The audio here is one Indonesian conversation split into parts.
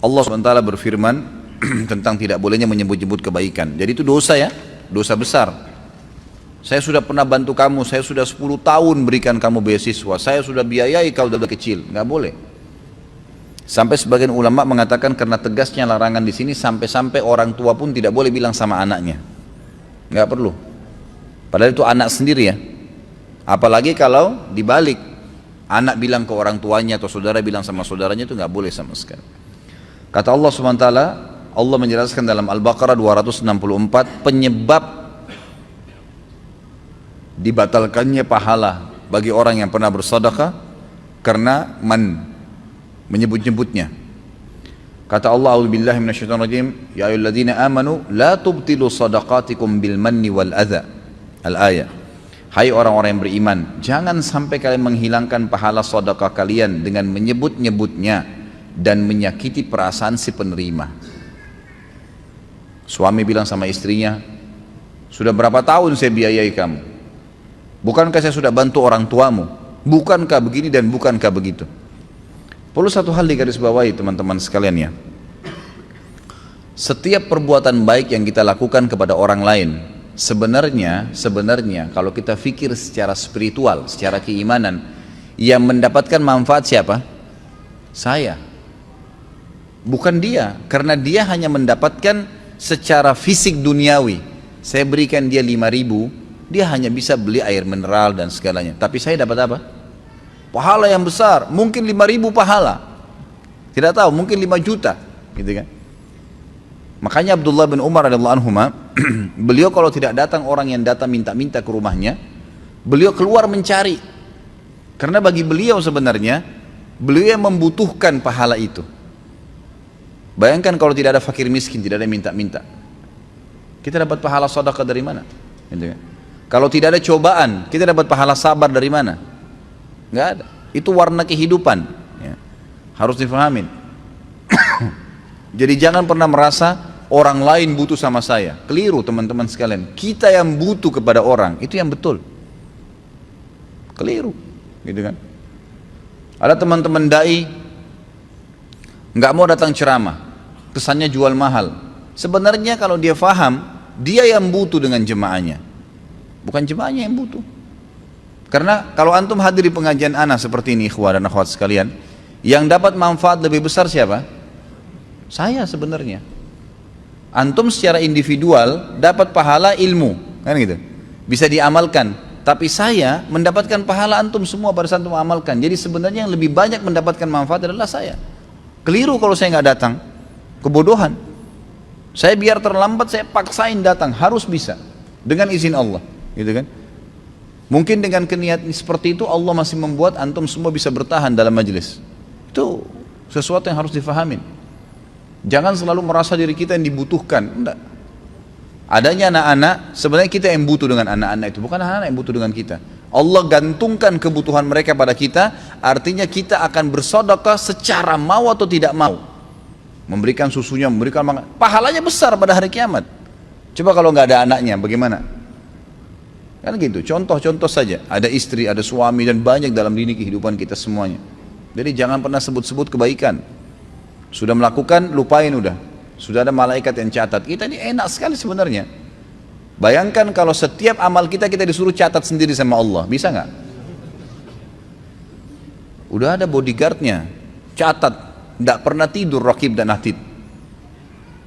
Allah SWT berfirman tentang tidak bolehnya menyebut-nyebut kebaikan. Jadi itu dosa ya, dosa besar. Saya sudah pernah bantu kamu, saya sudah 10 tahun berikan kamu beasiswa, saya sudah biayai kau dari kecil, nggak boleh. Sampai sebagian ulama mengatakan karena tegasnya larangan di sini sampai-sampai orang tua pun tidak boleh bilang sama anaknya, nggak perlu. Padahal itu anak sendiri ya. Apalagi kalau dibalik, anak bilang ke orang tuanya atau saudara bilang sama saudaranya, itu nggak boleh sama sekali. Kata Allah SWT, Allah menjelaskan dalam Al-Baqarah 264 penyebab dibatalkannya pahala bagi orang yang pernah bersedekah karena menyebut-nyebutnya. Kata Allah, a'udzubillahi minasyaitonirrajim, ya ayyuhalladzina amanu la tubtilu shadaqatikum bil manni wal adza. Al-ayah. Hai orang-orang yang beriman, jangan sampai kalian menghilangkan pahala sedekah kalian dengan menyebut-nyebutnya dan menyakiti perasaan si penerima. Suami bilang sama istrinya, sudah berapa tahun saya biayai kamu? Bukankah saya sudah bantu orang tuamu? Bukankah begini dan bukankah begitu? Perlu satu hal digarisbawahi teman-teman sekalian ya. Setiap perbuatan baik yang kita lakukan kepada orang lain, sebenarnya kalau kita fikir secara spiritual, secara keimanan, yang mendapatkan manfaat siapa? Saya. Bukan dia, karena dia hanya mendapatkan secara fisik duniawi. Saya berikan dia 5.000, dia hanya bisa beli air mineral dan segalanya. Tapi saya dapat apa? Pahala yang besar, mungkin 5.000 pahala. Tidak tahu, mungkin 5 juta, gitu kan? Makanya Abdullah bin Umar radhiyallahu anhu, beliau kalau tidak datang orang yang datang minta-minta ke rumahnya, beliau keluar mencari. Karena bagi beliau sebenarnya, beliau yang membutuhkan pahala itu. Bayangkan kalau tidak ada fakir miskin, tidak ada minta-minta, kita dapat pahala sedekah dari mana? Gitu kan? Kalau tidak ada cobaan, kita dapat pahala sabar dari mana? Nggak ada. Itu warna kehidupan ya. Harus difahamin. Jadi jangan pernah merasa orang lain butuh sama saya. Keliru teman-teman sekalian. Kita yang butuh kepada orang, itu yang betul. Keliru, gitu kan? Ada teman-teman dai nggak mau datang ceramah, kesannya jual mahal. Sebenarnya kalau dia faham, dia yang butuh dengan jemaahnya, bukan jemaahnya yang butuh. Karena kalau antum hadir di pengajian ana seperti ini, ikhwah dan akhwat sekalian, yang dapat manfaat lebih besar siapa? Saya sebenarnya. Antum secara individual dapat pahala ilmu, kan gitu, bisa diamalkan. Tapi saya mendapatkan pahala antum semua pada saat antum amalkan. Jadi sebenarnya yang lebih banyak mendapatkan manfaat adalah saya. Keliru kalau saya nggak datang, kebodohan. Saya biar terlambat, saya paksain datang, harus bisa dengan izin Allah, gitu kan? Mungkin dengan keniatan seperti itu Allah masih membuat antum semua bisa bertahan dalam majelis. Itu sesuatu yang harus difahamin. Jangan selalu merasa diri kita yang dibutuhkan. Enggak. Adanya anak-anak, sebenarnya kita yang butuh dengan anak-anak itu, bukan anak-anak yang butuh dengan kita. Allah gantungkan kebutuhan mereka pada kita, artinya kita akan bersedekah secara mau atau tidak mau. Memberikan susunya, memberikan makan, pahalanya besar pada hari kiamat. Coba kalau nggak ada anaknya, bagaimana? Kan gitu, contoh-contoh saja. Ada istri, ada suami, dan banyak dalam dini kehidupan kita semuanya. Jadi jangan pernah sebut-sebut kebaikan. Sudah melakukan, lupain udah. Sudah ada malaikat yang catat. Kita ini enak sekali sebenarnya. Bayangkan kalau setiap amal kita disuruh catat sendiri sama Allah, bisa nggak? Udah ada bodyguardnya, catat, tidak pernah tidur Raqib dan Atid.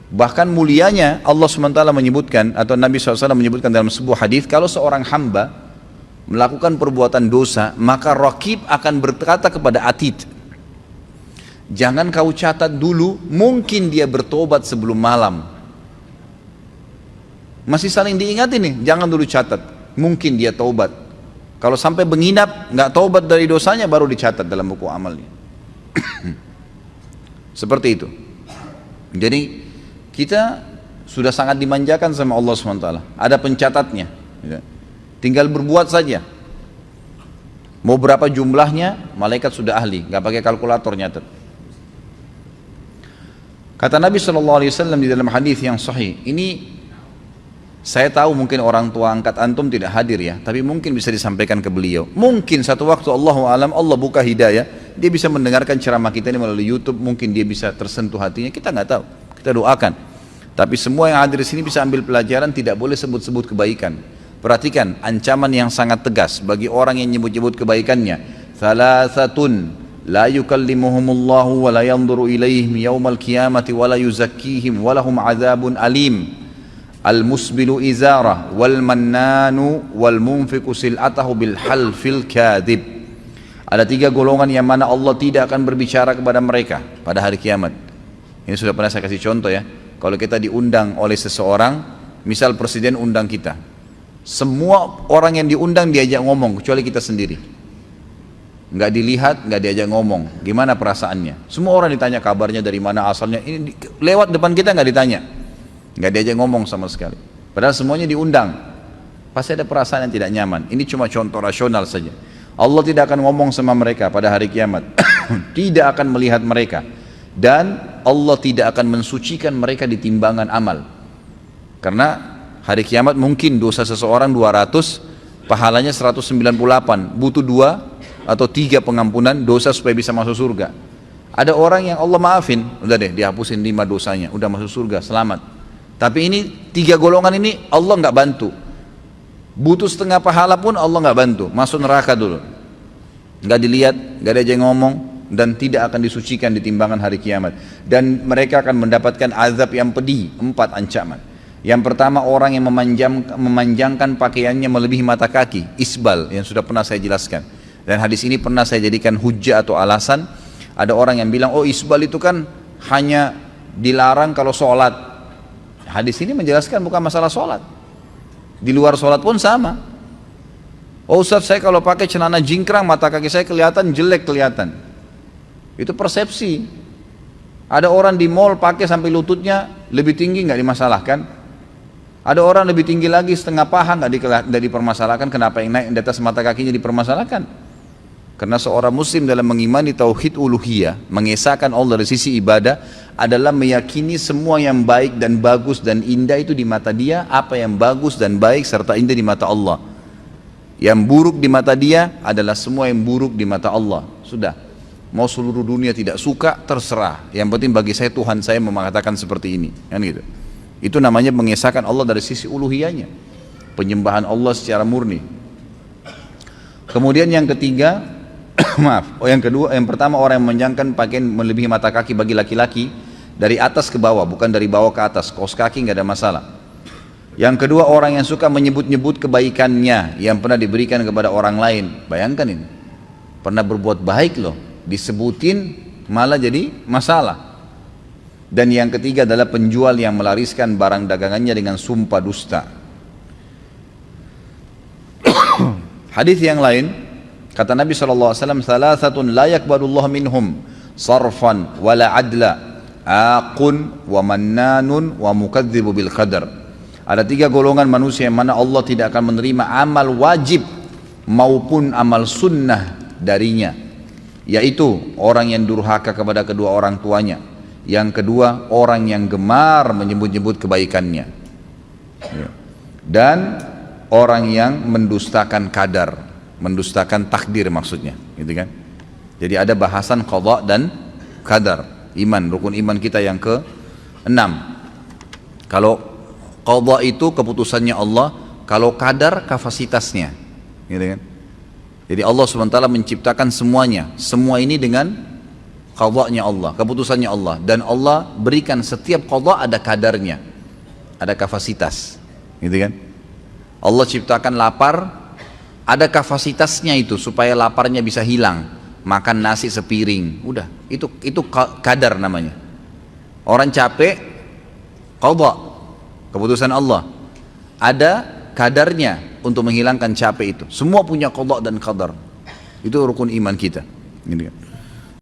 Bahkan mulianya Allah SWT menyebutkan, atau Nabi SAW menyebutkan dalam sebuah hadis, kalau seorang hamba melakukan perbuatan dosa, maka Raqib akan berkata kepada Atid, jangan kau catat dulu, mungkin dia bertobat sebelum malam. Masih saling diingat ini, jangan dulu catat, mungkin dia taubat. Kalau sampai menginap, nggak taubat dari dosanya, baru dicatat dalam buku amalnya. Seperti itu. Jadi kita sudah sangat dimanjakan sama Allah SWT. Ada pencatatnya, tinggal berbuat saja. Mau berapa jumlahnya, malaikat sudah ahli, nggak pakai kalkulator nyatet. Kata Nabi SAW di dalam hadis yang sahih, ini Saya tahu mungkin orang tua angkat antum tidak hadir ya, tapi mungkin bisa disampaikan ke beliau. Mungkin satu waktu Allahu alam Allah buka hidayah, dia bisa mendengarkan ceramah kita ini melalui YouTube, mungkin dia bisa tersentuh hatinya, kita nggak tahu. Kita doakan. Tapi semua yang hadir di sini bisa ambil pelajaran, tidak boleh sebut-sebut kebaikan. Perhatikan ancaman yang sangat tegas bagi orang yang nyebut-nyebut kebaikannya. Thalathatun la yukallimuhumullahu wa la yanzuru ilaihim yaumal qiyamati wa la yuzakkihim wa lahum adzabun alim. Al-musbilu izarah wal mannanu wal munfiqu sil'atahu bil halfil kadhib. Ada 3 golongan yang mana Allah tidak akan berbicara kepada mereka pada hari kiamat. Ini sudah pernah saya kasih contoh ya. Kalau kita diundang oleh seseorang, misal presiden undang kita, semua orang yang diundang diajak ngomong kecuali kita sendiri. Nggak dilihat, nggak diajak ngomong. Gimana perasaannya? Semua orang ditanya kabarnya, dari mana asalnya. Ini lewat depan kita nggak ditanya. Nggak diajak ngomong sama sekali. Padahal semuanya diundang. Pasti ada perasaan yang tidak nyaman. Ini cuma contoh rasional saja. Allah tidak akan ngomong sama mereka pada hari kiamat. Tidak akan melihat mereka. Dan Allah tidak akan mensucikan mereka di timbangan amal. Karena hari kiamat mungkin dosa seseorang 200, pahalanya 198. Butuh 2 atau 3 pengampunan dosa supaya bisa masuk surga. Ada orang yang Allah maafin, udah deh dihapusin 5 dosanya, udah masuk surga, selamat. Tapi ini 3 golongan ini Allah nggak bantu. Butuh setengah pahala pun Allah nggak bantu, masuk neraka dulu. Nggak dilihat, nggak ada yang ngomong, dan tidak akan disucikan di timbangan hari kiamat. Dan mereka akan mendapatkan azab yang pedih, 4 ancaman. Yang pertama, orang yang memanjangkan pakaiannya melebihi mata kaki, isbal, yang sudah pernah saya jelaskan. Dan hadis ini pernah saya jadikan hujjah atau alasan. Ada orang yang bilang, oh isbal itu kan hanya dilarang kalau sholat. Hadis ini menjelaskan bukan masalah sholat. Di luar sholat pun sama. Oh Ustaz, saya kalau pakai celana jingkrang mata kaki saya kelihatan jelek kelihatan. Itu persepsi. Ada orang di mall pakai sampai lututnya lebih tinggi, nggak dimasalahkan. Ada orang lebih tinggi lagi setengah paha, nggak dipermasalahkan. Kenapa yang naik di atas mata kakinya dipermasalahkan? Karena seorang muslim dalam mengimani tauhid uluhiyah, mengesahkan Allah dari sisi ibadah, adalah meyakini semua yang baik dan bagus dan indah itu di mata dia, apa yang bagus dan baik serta indah di mata Allah. Yang buruk di mata dia adalah semua yang buruk di mata Allah. Sudah, mau seluruh dunia tidak suka, terserah. Yang penting bagi saya Tuhan saya mengatakan seperti ini, kan gitu. Itu namanya mengesahkan Allah dari sisi uluhiyahnya, penyembahan Allah secara murni. Kemudian yang ketiga, yang pertama orang yang menjangkan pakaian melebihi mata kaki bagi laki-laki dari atas ke bawah, bukan dari bawah ke atas. Kaos kaki nggak ada masalah. Yang kedua, orang yang suka menyebut-nyebut kebaikannya yang pernah diberikan kepada orang lain. Bayangkan ini, pernah berbuat baik loh, disebutin malah jadi masalah. Dan yang ketiga adalah penjual yang melariskan barang dagangannya dengan sumpah dusta. Hadis yang lain, kata Nabi SAW, "Thalathatun la yakbalullah minhum sarfan wala adla, aqun wa mannanun wa mukadzibu bil qadar." Ada 3 golongan manusia yang mana Allah tidak akan menerima amal wajib maupun amal sunnah darinya, yaitu orang yang durhaka kepada kedua orang tuanya. Yang kedua, orang yang gemar menyebut-nyebut kebaikannya, dan orang yang mendustakan qadar, mendustakan takdir maksudnya, gitu kan. Jadi ada bahasan qada dan qadar, iman, rukun iman kita yang ke-6. Kalau qada itu keputusannya Allah, kalau qadar kapasitasnya, gitu kan. Jadi Allah SWT menciptakan semuanya, semua ini dengan qadanya Allah, keputusannya Allah, dan Allah berikan setiap qada ada kadarnya, ada kapasitas, gitu kan. Allah ciptakan lapar, ada kapasitasnya itu supaya laparnya bisa hilang, makan nasi sepiring, udah, itu kadar namanya. Orang capek, qada, keputusan Allah, ada kadarnya untuk menghilangkan capek itu. Semua punya qada dan qadar. Itu rukun iman kita, gitu kan.